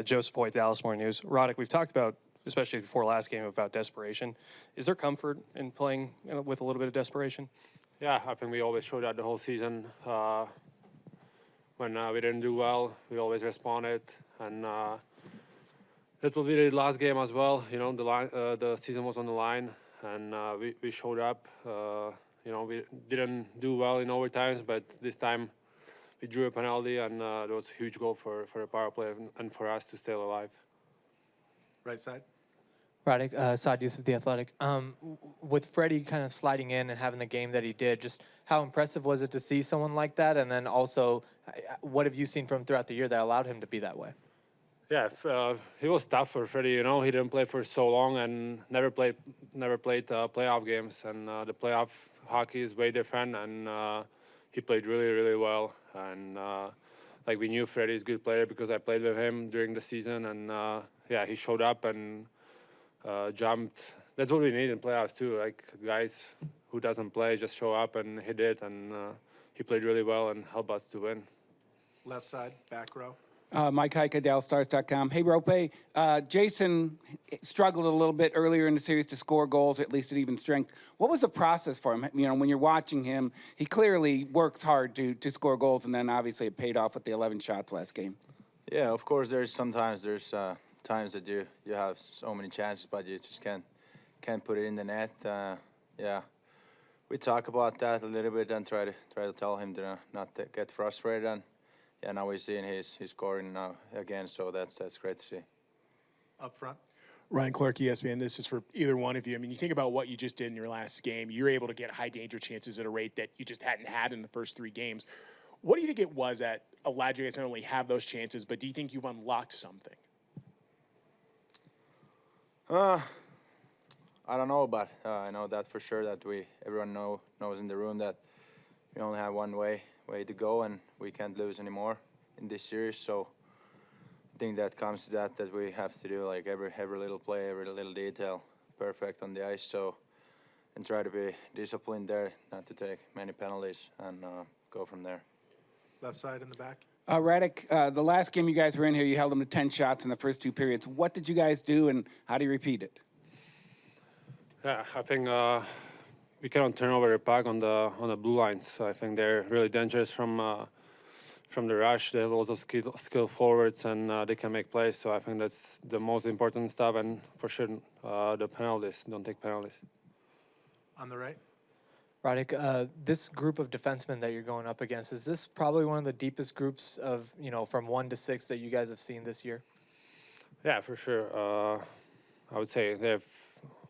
Joseph Hoyt, Dallas Morning News. Radek, we've talked about, especially before last game, about desperation. Is there comfort in playing with a little bit of desperation? Yeah, I think we always showed that the whole season. When we didn't do well, we always responded, and that will be the last game as well. You know, the season was on the line, and we showed up. We didn't do well in overtimes, but this time we drew a penalty, and that was a huge goal for the power play and for us to stay alive. Right side. Radek, Saad Yusuf, The Athletic. With Freddie kind of sliding in and having the game that he did, just how impressive was it to see someone like that? And then also, what have you seen from him throughout the year that allowed him to be that way? Yeah, he was tough for Freddie. You know, he didn't play for so long and never played playoff games. And the playoff hockey is way different. And he played really, really well. And like we knew Freddie's a good player because I played with him during the season. And yeah, he showed up and jumped. That's what we need in playoffs too. Like guys who doesn't play just show up, and he did. And he played really well and helped us to win. Left side, back row. Mike Heika, DallasStars.com. Hey, Roope, Jason struggled a little bit earlier in the series to score goals, at least at even strength. What was the process for him? You know, when you're watching him, he clearly works hard to score goals, and then obviously it paid off with the 11 shots last game. Yeah, of course, there's times that you have so many chances, but you just can't put it in the net. Yeah, we talk about that a little bit and try to tell him to not to get frustrated. And yeah, now we're seeing he's scoring now again, so that's great to see. Up front. Ryan Clark, ESPN. This is for either one of you. I mean, you think about what you just did in your last game. You're able to get high danger chances at a rate that you just hadn't had in the first 3 games. What do you think it was that allowed you guys not only have those chances, but do you think you've unlocked something? I don't know, but I know that for sure that everyone knows in the room that we only have one way to go, and we can't lose anymore in this series. So I think that comes to that we have to do like every little play, every little detail perfect on the ice. So and try to be disciplined there, not to take many penalties, and go from there. Left side in the back. Radek, the last game you guys were in here, you held them to 10 shots in the first 2 periods. What did you guys do, and how do you repeat it? Yeah, I think we cannot turn over the puck on the blue lines. I think they're really dangerous from the rush. They have lots of skill forwards, and they can make plays. So I think that's the most important stuff. And for sure, the penalties. Don't take penalties. On the right. Radek, this group of defensemen that you're going up against, is this probably one of the deepest groups of, from 1 to 6 that you guys have seen this year? Yeah, for sure. I would say they have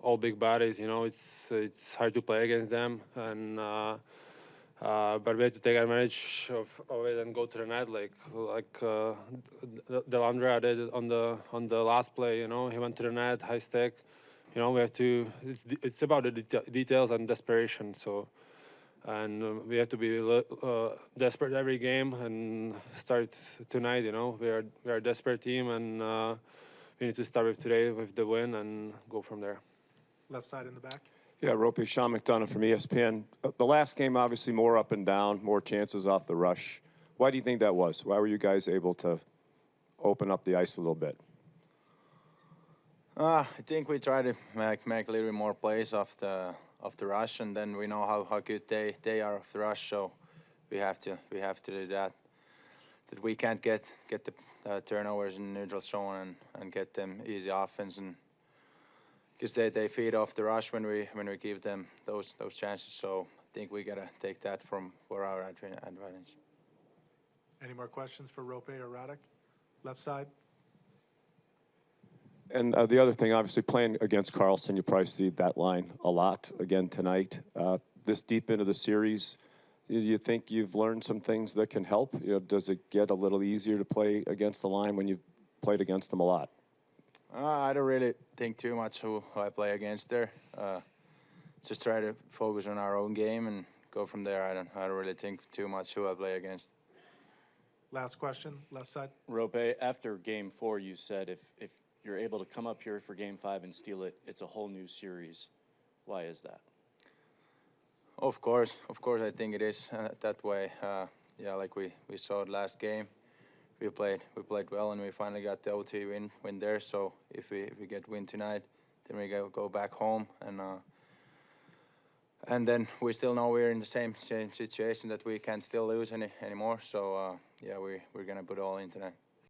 all big bodies. It's hard to play against them, and but we have to take advantage of it and go to the net like Delandra did on the last play. He went to the net, high stick. We have to. It's about the details and desperation. So, and we have to be desperate every game and start tonight. We are a desperate team, and we need to start with today with the win and go from there. Left side in the back. Yeah, Roope, Sean McDonough from ESPN. The last game, obviously, more up and down, more chances off the rush. Why do you think that was? Why were you guys able to open up the ice a little bit? I think we try to make a little bit more plays off the rush, and then we know how good they are off the rush. So we have to do that. That we can't get the turnovers in neutral zone and get them easy offense, and because they feed off the rush when we give them those chances. So I think we gotta take that from where our advantage. Any more questions for Roope or Radek? Left side. And the other thing, obviously, playing against Carlson, you probably see that line a lot again tonight. This deep into the series, do you think you've learned some things that can help? Does it get a little easier to play against the line when you've played against them a lot? I don't really think too much who I play against there. Just try to focus on our own game and go from there. I don't really think too much who I play against. Last question, left side. Roope, after Game 4, you said if you're able to come up here for Game 5 and steal it, it's a whole new series. Why is that? Of course, I think it is that way. Yeah, like we saw it last game. we played well, and we finally got the OT win there. So if we get win tonight, then we go back home, and then we still know we're in the same situation that we can't still lose anymore. So yeah, we're gonna put all in tonight.